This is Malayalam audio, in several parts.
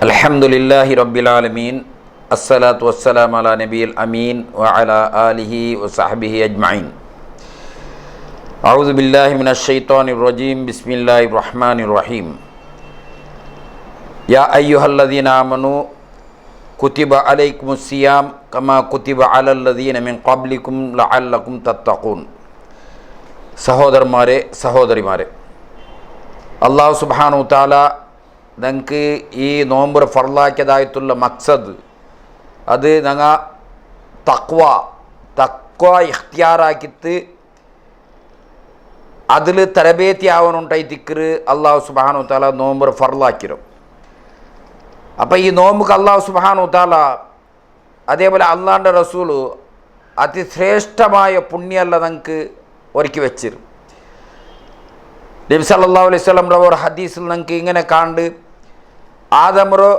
അൽഹംദുലില്ലാഹി റബ്ബിൽ ആലമീൻ അസ്സലാത്തു വസ്സലാമു അലാ നബിയിൽ അമീൻ വഅലാ ആലിഹി വസഹ്ബിഹി അജ്മഈൻ. അഊദു ബില്ലാഹി മിനശ് ശൈത്വാനിർ റജീം. ബിസ്മില്ലാഹിർ റഹ്മാനിർ റഹീം. യാ അയ്യുഹല്ലദീന ആമനൂ കുതിബ അലൈക്കുമുസ് സിയാം കമാ കുതിബ അലല്ലദീന മിൻ ഖബ്ലിക്കും ലഅല്ലക്കും തത്തഖൂൻ. സഹോദരന്മാരെ, സഹോദരിമാരെ, അല്ലാഹു സുബ്ഹാനഹു തആല ഞങ്ങൾക്ക് ഈ നോമ്പ് ഫർലാക്കിയതായിട്ടുള്ള മക്സദ് അത് ഞങ്ങൾ തക്വ ഇഖ്തിയാറാക്കിയിട്ട് അതിൽ തരബേത്തി ആവണുണ്ടായിത്തിക്കറ് അള്ളാഹു സുബ്ഹാനഹു തആല നോമ്പ് ഫർലാക്കിരും. അപ്പം ഈ നോമ്പുക്ക് അള്ളാഹു സുബ്ഹാനഹു തആല അതേപോലെ അള്ളാഹിൻ്റെ റസൂല് അതിശ്രേഷ്ഠമായ പുണ്യമല്ല ഞങ്ങൾക്ക് ഒരുക്കി വെച്ചിരും. നബി സല്ലല്ലാഹു അലൈഹി വസല്ലം ഒരു ഹദീസിൽ ഞങ്ങൾക്ക് ഇങ്ങനെ കാണ്ട് ആദമറോ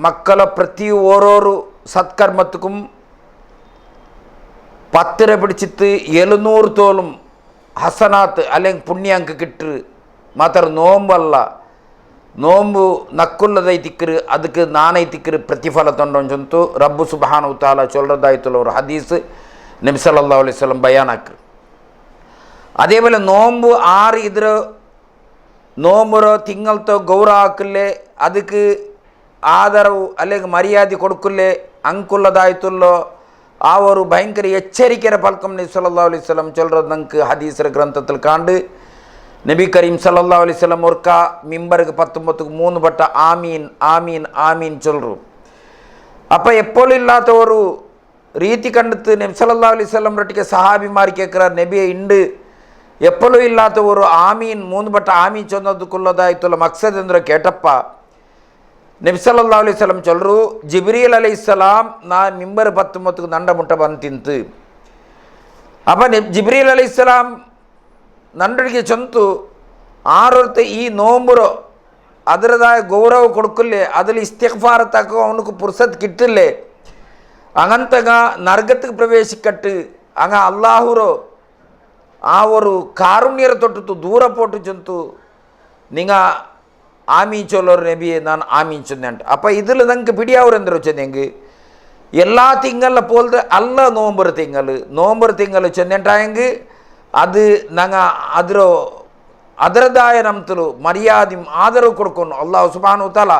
മക്കളെ പ്രതി ഓരോരു സത്കർമ്മത്തിക്കും 10 പിടിച്ചിട്ട് 700 തോളും ഹസനാത്ത് അല്ലെങ്കിൽ പുണ്യങ്ങൾക്ക് കിട്ടു. മാത്രം നോമ്പല്ല, നോമ്പ് നക്കുള്ളതായിത്തിക്കറ് അതുക്ക് നാണയത്തിക്കറ് പ്രതിഫലത്തുണ്ടോന്ന് ചൊന്തു റബ്ബു സുബ്ഹാനഹു തആല ചൊല്ലതായിട്ടുള്ള ഒരു ഹദീസ് നബി സല്ലല്ലാഹു അലൈഹി വസല്ലം ബയാനാക്ക്. അതേപോലെ നോമ്പ് 6 ഇതിൽ നോമ്പുറോ തിങ്ങളത്തോ ഗൗരവാക്കില്ലേ ಅದಕ್ಕೆ ಆದರವು അല്ലെങ്കിൽ മര്യാദ കൊടുക്കില്ലേ ಅಂಕುಳ್ಳದಾಯ್ತುಲ್ಲ ಆ ഒരു ഭയങ്കര എച്ചരിക്കര പൽക്കം നബി സല്ലല്ലാഹു അലൈഹി വസല്ലം ചൊല്ലறது നമുക്ക് ഹദീസ് ഗ്രന്ഥത്തിൽ കാണ്ട് നബി കരീം സല്ലല്ലാഹു അലൈഹി വസല്ലം ഒർക്ക മിമ്പർക്ക് 19 3 വട്ട ആമീൻ ആമീൻ ആമീൻ ചൊല്ലರು. അപ്പോൾ എപ്പോഴും ഇല്ലാത്ത ഒരു ರೀತಿ കണ്ടിട്ട് നബി സല്ലല്ലാഹു അലൈഹി വസല്ലം റട്ടിക്ക് സഹാബിമാർ കേൾക്കறாർ, നബിയെ ഉണ്ട് എപ്പോഴും ഇല്ലാത്ത ഒരു ആമീൻ 3 വട്ട ആമീൻ ചൊന്നതുക്കുള്ളതായിട്ടുള്ള മക്സദ് എന്ന് കേട്ടപ്പ നബി സല്ലല്ലാഹു അലൈഹി വസല്ലം ചൊല്ലರು, ജിബ്രീൽ അലൈഹിസ്സലാം ನಾನು ಮಿಂಬರ್ 19 ನಂಡ ಮುಟ್ಟ ಬಂತಿಂತು. അപ്പം ജിബ്രീൽ അലൈഹിസ്സലാം നണ്ടടിಗೆ ಚಂತು ಆರೊರ್ತೆ ಈ ನೋಂಬುರೋ ಅದರದಾಯ ಗೌರವ ಕೊಡ್ಕಲ್ಲೇ അതിൽ ഇസ്തിഗ്ഫാർ തക്ക അവനക്ക് പുർസത്ത് കിട്ടില്ലേ അങ്ങനത്തങ്ങ നരകത്തിക്ക് പ്രവേശിക്കട്ട് അങ്ങ അള്ളാഹുറോ ആ ഒരു കാരുണ്യರ തൊട്ടിട്ട് ದೂರ ಪೋಟು ಚಂತು ನಿಂಗ ಆಮೀನ್ ಚೊಲ್ಲೋರು ನಬಿಯೇ ನಾನು ಆಮೀನ್ ಚೊಂದೆ ಅಂಟ. അപ്പം ഇതിൽ നിങ്ങൾക്ക് പിടിയാവൂരെന്തോ ചെന്നെങ്കിൽ എല്ലാ തിങ്കളിലെ പോലത്തെ അല്ല നോമ്പൊരു തിങ്കൾ ചെന്നിട്ടായെങ്കിൽ അത് ഞങ്ങൾ ಅದರದಾಯ ನಮ್ತಲು ಮರ್ಯಾದೆ ಆದರವು ಕೊಡ್ಕೊಂಡು ಅಲ್ಲಾಹು ಸುಬ್ಹಾನಹು ತಆಲ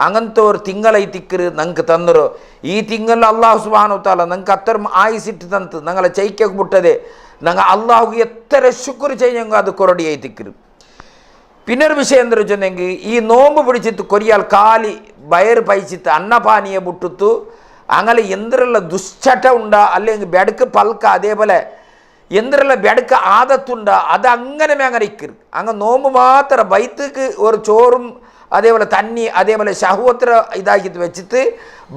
അങ്ങനത്തെ ഒരു തിങ്കളൈത്തിക്കറ് ഞങ്ങൾക്ക് തന്നರೋ. ഈ തിങ്കളിൽ അള്ളാഹു സുബ്ഹാനഹു തആല ഞങ്ങൾക്ക് അത്ര ആയുസിട്ട് തന്നിട്ട് ഞങ്ങളെ ചൈക്കൊക്കെ വിട്ടതേ ഞങ്ങൾ അള്ളാഹുക്ക് എത്ര ശുക്ർ ചെയ്യുമെങ്കിൽ അത് കൊറടി ആയിത്തിക്കറ്. പിന്നൊരു വിഷയം എന്താ വെച്ചെങ്കിൽ ഈ നോമ്പ് പിടിച്ചിട്ട് കൊരിയാൽ കാലി വയറ് പൈച്ചിട്ട് അന്നപാനീയ ബുട്ടുത്തു അങ്ങനെ എന്തിനുള്ള ദുശ്ചട്ട ഉണ്ടാ അല്ലെങ്കിൽ ബെടക്ക് പൽക്ക അതേപോലെ എന്തിനുള്ള ബെടക്ക് ആദത്തുണ്ടാ അത് അങ്ങനെ ഇക്കറ്. അങ്ങ് നോമ്പ് മാത്രം വൈത്തക്ക് ഒരു ചോറും അതേപോലെ തന്നി അതേപോലെ ശഹുവത്ര ഇതാക്കിയിട്ട് വെച്ചിട്ട്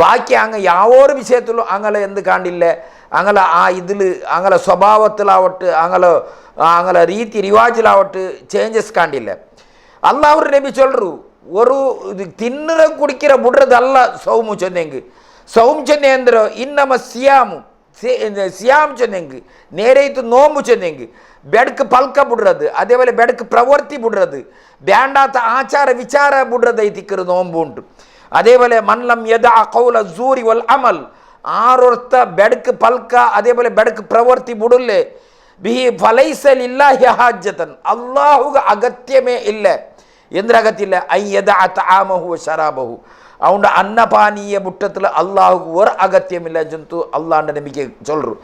ബാക്കി അങ്ങ് യാവോരു വിഷയത്തിലും അങ്ങനെ എന്ത് കാണില്ല അങ്ങനെ ആ ഇതിൽ അങ്ങനെ സ്വഭാവത്തിലാവട്ടെ അങ്ങനെ ರೀತಿ ರಿವಾಜಿಲಾವಟ್ಟು ചേഞ്ചസ് കാണില്ല. അള്ളാഹു നബി ചൊല്ലರು ഒരു തിന്നുക കുടിക്കിற ಬಿಡ್ರದಲ್ಲ ಸೌಮು ಚೊನ್ನೆಂಗ್ ಸೌಮ್ ಚೊನ್ನೆ ಅಂದ್ರು ಇನ್ನಮ ಸಿಯಾಮ್ ಚೊನ್ನೆಂಗ್ നേരെയിട്ട് നോമ്പ് ചൊന്നെങ്കിൽ ബെടക്ക് പൽക്ക ಬಿಡ್ರದು അതേപോലെ ബെടക്ക് പ്രവൃത്തി ಬಿಡ್ರದು വേണ്ടാത്ത ആചാര വിചാര ಬಿಡ್ರದು ಐತಿಕ್ಕರು നോമ്പ് ഉണ്ട്. അതേപോലെ മൻലം യദഅ ഖൗല സൂരി വൽ അമൽ ആറൊർത്ത ബെടക്ക് പൽക്ക അതേപോലെ ബെടക്ക് പ്രവൃത്തി ಬಿಡುല്ലേ ബിഹി ഫലൈസ ലില്ലാഹി ഹാജതൻ അല്ലാഹുക അഗത്യമേ ഇല്ല. എന്തിനകത്തില്ല അയ്യദ തആമഹു വശറാബഹു അവൻ്റെ അന്നപാനീയ മുട്ടത്തിൽ അള്ളാഹുക്ക് ഒരു അഗത്യമില്ല ജന്തു അള്ളാഹിൻ്റെ നബിക്ക് ചൊല്ലರು.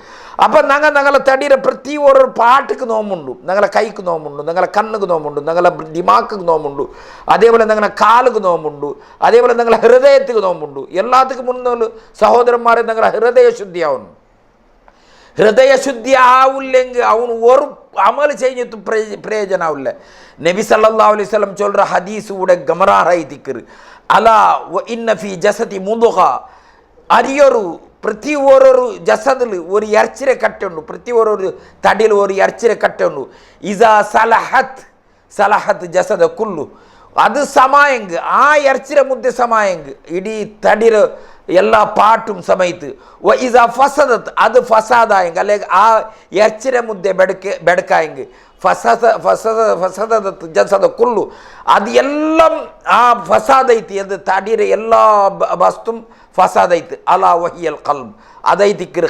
അപ്പം ഞങ്ങളെ തടിയുടെ പ്രതി ഒരു പാട്ടുക്ക് നോമ്പുണ്ട്, ഞങ്ങളെ കൈക്ക് നോമ്പുണ്ട്, ഞങ്ങളെ കണ്ണുക്ക് നോമ്പുണ്ട്, ഞങ്ങളെ ദിമാക്ക് നോമ്പുണ്ട്, അതേപോലെ ഞങ്ങളെ കാലുക്ക് നോമ്പുണ്ട്, അതേപോലെ ഞങ്ങളെ ഹൃദയത്തിക്ക് നോമ്പുണ്ട്. എല്ലാത്തിക്കും മുന്നേ സഹോദരന്മാരെ ഞങ്ങളെ ഹൃദയശുദ്ധിയാവുന്നു. ഹൃദയശുദ്ധി ആവില്ലെങ്കിൽ അവന് ഒരു അമൽ ചെയ്തിട്ട് പ്രയോജനം ആവില്ല. നബി സല്ലല്ലാഹു അലൈഹി വസല്ലം ചൊല്ലുന്ന ഹദീസ് കൂടെ ഗമറാറായി തിക്കറ് അലാ വ ഇന്ന ഫി ജസദി മുദ്ഗ അരിയൊരു ಪ್ರತಿ ಓರೋರು ಜಸದಲ್ಲಿ ಒಂದು ಎರ್ಚಿರೆ ಕಟ್ಟೆ ಉಂಡು, ಪ್ರತಿ ಓರೋರು ತಡಿಲು ಒಂದು ಎರ್ಚಿರೆ ಕಟ್ಟೆ ಉಂಡು. ಇಜಾ ಸಲಹತ್ ಜಸದ ಕುಲ್ಲು, ಅದು ಸಮಾಯಂಗ್ ಆ ಎರ್ಚಿರೆ ಮುದ್ದೆ ಸಮಾಯಂಗ್ ಇಡೀ ತಡಿರ ಎಲ್ಲ ಪಾಟುಂ ಸಮೇತ. ಇಜಾ ಫಸದತ್ ಅದು ಫಸಾದಾಯಂಗ್ ಅಲ್ಲಿಗೆ ಆ ಎರ್ಚಿರೆ ಮುದ್ದೆ ಬೆಡಕಾಯಂಗ್ ಫಸದತ್ ಜಸದ ಕುಲ್ಲು ಅದು ಎಲ್ಲ ಆ ಫಸಾದೈತಿ, ಅದು ತಡಿರ ಎಲ್ಲ ವಸ್ತು ഫസാദൈത്ത് അലാ വഹിയൽ ഖൽബ് അതൈത്തിക്കറ്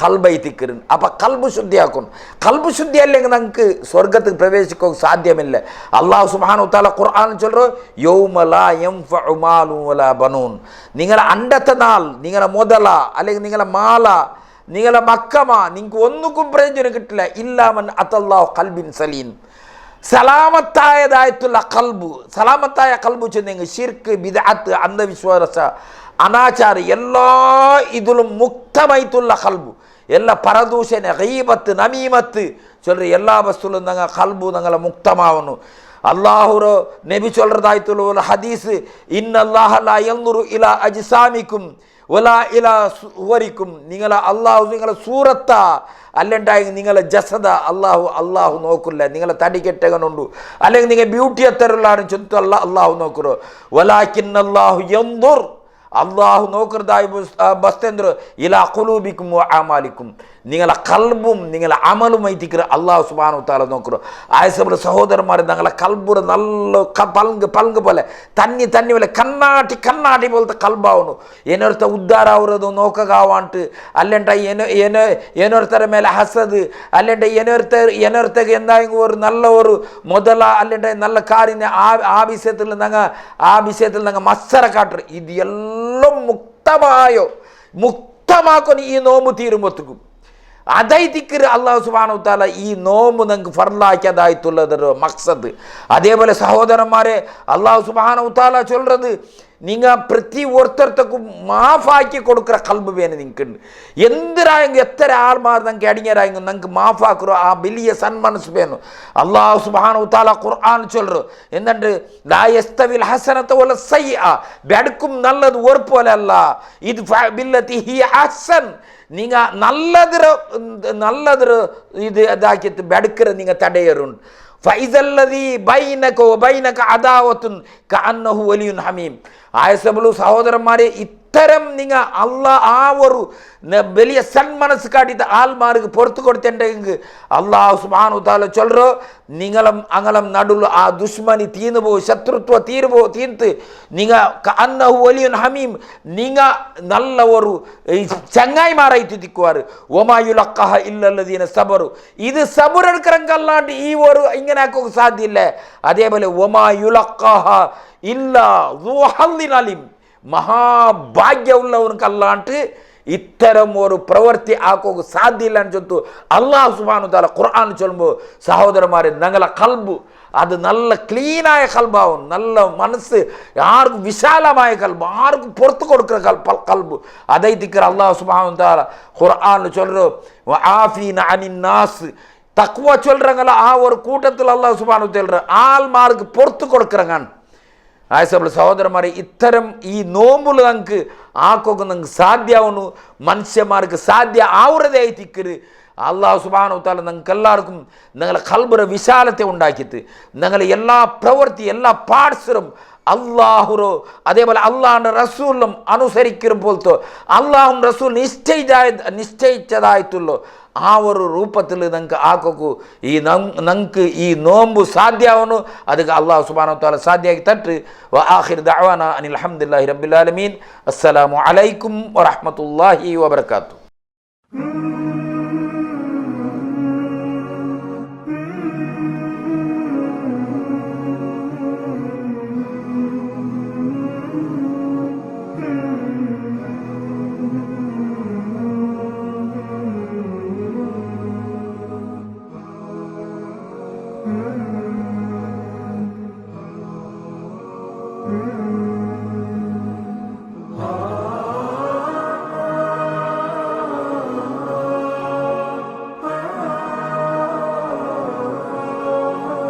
കൽബൈത്തിക്കറ്. അപ്പം കൽബ് ശുദ്ധിയാക്കണം. കൽബ് ശുദ്ധി അല്ലെങ്കിൽ നമുക്ക് സ്വർഗത്തിൽ പ്രവേശിക്കാൻ സാധ്യമല്ല. അള്ളാഹു സുബ്ഹാനഹു വ തആല ഖുർആനിൽ ചൊല്ലോ യൗമ ലാ യൻഫഉ മാലു വലാ ബനൂൻ. നിങ്ങളെ അണ്ടത്തെ നാൾ, നിങ്ങളെ മുതല അല്ലെങ്കിൽ നിങ്ങളെ മാല, നിങ്ങളെ മക്കമ നിങ്ങൾക്ക് ഒന്നും പ്രയോജനം കിട്ടില്ല. ഇല്ലാമൻ അത്തല്ലാഹു ഖൽബിൻ സലീം, സലാമത്തായതായിട്ടുള്ള കൽബ്. സലാമത്തായ കൽബ് ചെന്നെങ്കിൽ ഷിർക്ക്, ബിദ്അത്ത്, അന്ധവിശ്വാസ, ಅನಾಚಾರ ಎಲ್ಲ ಇದಲು ಮುಕ್ತಮೈತುಲ್ಲ ಕಲ್ಬು. ಎಲ್ಲ ಪರದೂಷಣೆ, ಗೀಬತ್ತು, ನಮೀಮತ್ತು ಚೊಲ್ರಿ ಎಲ್ಲ ವಸ್ತುಲು ನಂಗೆ ಕಲ್ಬು ನಂಗಲ ಮುಕ್ತಮಾವನು. ಅಲ್ಲಾಹುರ ನಬಿ ಚೊಲ್ರದಾಯ್ತು ಹದೀಸ್, ಇನ್ನಲ್ಲಾಹ ಲಾ ಯಂದುರು ಇಲಾ ಅಜ್ಸಾಮಿಕುಂ ವಲಾ ಇಲಾ ಸುವರಿಕುಂ. നിങ്ങളെ അള്ളാഹു നിങ്ങളെ സൂറത്ത അല്ലുണ്ടായി നിങ്ങളെ ജസദ അള്ളാഹു നോക്കില്ല. നിങ്ങളെ തടി കെട്ടകനുണ്ടു അല്ലെങ്കിൽ നിങ്ങൾ ബ്യൂട്ടി എത്തരുള്ളാണ് ചൊന്തു അള്ളാഹു നോക്കുറോ. വലാകിന്നല്ലാഹു യൻദുർ, അള്ളാഹു നോക്കുന്നതായി ബസ്തേന്ദ്ര ഇലാ ഖുലൂബിക്കും വ അമാലിക്കും. നിങ്ങളെ കൽബും നിങ്ങളെ അമലുമായി തിക്കറ് അള്ളാഹു സുബ്ഹാനഹു വ തആല നോക്കുറോ. ആയസബുടെ സഹോദരന്മാരെ ഞങ്ങളെ കൽബുടെ നല്ല പൽങ്ക് പോലെ തന്നി പോലെ കണ്ണാടി പോലത്തെ കൽബാവുന്നു. ಏನರ್ಥ ಉದ್ಧಾರ ಅವರದು ನೋಕಗಾವಂಟು ಅಲ್ಲೆಂಟ ಏನೋರ್ತರ ಮೇಲೆ ಹಸದು ಅಲ್ಲೆಂಟ ಏನೋರ್ತಗೆ ಎಂದಾಂಗ ஒரு நல்ல ஒரு முதல்ல ಅಲ್ಲೆಂಟ நல்ல காரியம் ಆ ವಿಷಯത്തിൽ ನಂಗೆ ಮತ್ಸರ ಕಾಟ್ರು. ಇದು ಎಲ್ಲ ಮುಕ್ತಮಾಕೊಂಡು ಈ ನೋವು ತೀರುಮೊತ್ತಿಗೂ അതൈതിക്കറ് അള്ളാഹു സുബ്ഹാനഹു വ തആല ഈ നോമ്പ് നിങ്ങൾക്ക് ഫർലാക്കിയതായിട്ടുള്ളതൊരു മക്സദ്. അതേപോലെ സഹോദരന്മാരെ അള്ളാഹു സുബ്ഹാനഹു വ തആല ചൊല്றது നിങ്ങൾ പ്രതി ഓരോരുത്തർക്കും മാഫാക്കി കൊടുക്കുന്ന കൽബ് വേണം നിങ്ങൾക്കുണ്ട്. എന്തിനായെങ്കിൽ എത്ര ആൾമാർ നിങ്ങൾക്ക് അടിഞ്ഞരായെങ്കിൽ നിങ്ങൾക്ക് മാഫാക്കുറോ ആ വലിയ സന്മനസ് വേണം. അള്ളാഹു സുബ്ഹാനഹു വ തആല ഖുർആൻ ചൊല്ലു എന്നിട്ട് ലാ യസ്തവിൽ ഹസനത വല സയ്യിഅ, ബെടുക്കും നല്ലത് ഒരു പോലെ അല്ല. ഇത് ബില്ലതി ഹിയ അഹ്സൻ, നിങ്ങൾ നല്ലതൊരു ഇത് ഇതാക്കിയിട്ട് ബെടുക്കറ നിങ്ങൾ തടയറുണ്ട്. ഫൈസല്ലദീ ബൈനക വ ബൈനക അദാവത്തുൻ കഅന്നഹു വലിയുൻ ഹമീം. ആയസബുലു സഹോദരന്മാരെ, ഇത്തരം നിങ്ങൾ ആ ഒരു വലിയ സന്മനസ് കാട്ടിയിട്ട് ആൾമാർക്ക് പുറത്തു കൊടുത്തിട്ടുണ്ടെങ്കിൽ അള്ളാഹു സുബ്ഹാനഹു വ തആല ചൊല്ലോ നിങ്ങളും അങ്ങളും നടുള്ള ആ ദുശ്മനി തീർന്നു പോകും, ശത്രുത്വ തീർത്ത് നിങ്ങൾ കഅന്നഹു വലിയുൻ ഹമീം, നിങ്ങൾ നല്ല ഒരു ചങ്ങായിമാരായിട്ട് തിക്കുവാറ്. വമാ യുലഖഹ ഇല്ലല്ലദീന സബറു, ഇത് സബർ എടുക്കറങ്കല്ലാണ്ട് ഈ ഒരു ഇങ്ങനെ ആക്കുക സാധ്യമില്ല. അതേപോലെ വമാ യുലഖഹ ഇല്ലാ ദൂ ഹദ്ദിൻ അലീം, മഹാഭാഗ്യമുള്ളവർക്കല്ലാണ്ട് ഇത്തരം ഒരു പ്രവൃത്തി ആക്കുക സാധ്യമില്ല എന്ന് ചൊല്ലുന്നു അല്ലാഹു സുബ്ഹാനഹു വ തആല ഖുർആൻ ചൊല്ലുമ്പോൾ സഹോദരന്മാരെ, ഞങ്ങളെ കൽബ് അത് നല്ല ക്ലീനായ കൽബാവും, നല്ല മനസ്സ്, ആർക്കും വിശാലമായ കൽബ്, ആർക്കും പുറത്തു കൊടുക്കുന്ന കൽബ്. അതൈതിക്കർ അല്ലാഹു സുബ്ഹാനഹു വ തആല ഖുർആൻ ചൊല്ലു വആഫീന അനിന്നാസ്, തഖ്വ ചൊല്ലുறங்கள ആ ഒരു കൂട്ടത്തിൽ അല്ലാഹു സുബ്ഹാനഹു വ തആല ആൾമാർക്ക് പുറത്തു കൊടുക്കുறങ്ങാണ്. ആയസബുൽ സഹോദരന്മാരെ, ഇത്തരം ഈ നോമ്പുలు നമുക്ക് ആക്കൊക്കെ നിങ്ങൾക്ക് സാധ്യമാവുന്നു, മനുഷ്യന്മാർക്ക് സാധ്യ ആവുറതേ തിക്കര്. അള്ളാഹു സുബ്ഹാനഹു വ തആല നിങ്ങൾക്ക് എല്ലാവർക്കും നിങ്ങളെ കൽബിലെ വിശാലത്തെ ഉണ്ടാക്കിയിട്ട് നിങ്ങളെ എല്ലാ പ്രവൃത്തി എല്ലാ പാർട്സിലും അള്ളാഹുറോ അതേപോലെ അള്ളാഹുൻ്റെ റസൂലും അനുസരിക്കുന്ന പോലത്തെ അള്ളാഹും റസൂൽ നിശ്ചയിച്ചതായിട്ടുള്ളൂ ആ ഒരു രൂപത്തിൽ നിങ്ങൾക്ക് ആക്കൂ. നിങ്ങൾക്ക് ഈ നോമ്പ് സാധ്യമാവുന്നു. ಅದಕ್ಕೆ അള്ളാഹു സുബ്ഹാനഹു വ തആല സാധ്യമാക്കി തട്ട്. വആഖിറു ദഅവാന അനിൽ ഹംദുലില്ലാഹി റബ്ബിൽ ആലമീൻ. അസ്സലാമു അലൈക്കും വറഹ്മത്തുള്ളാഹി വബറകാതുഹു. Mm-hmm.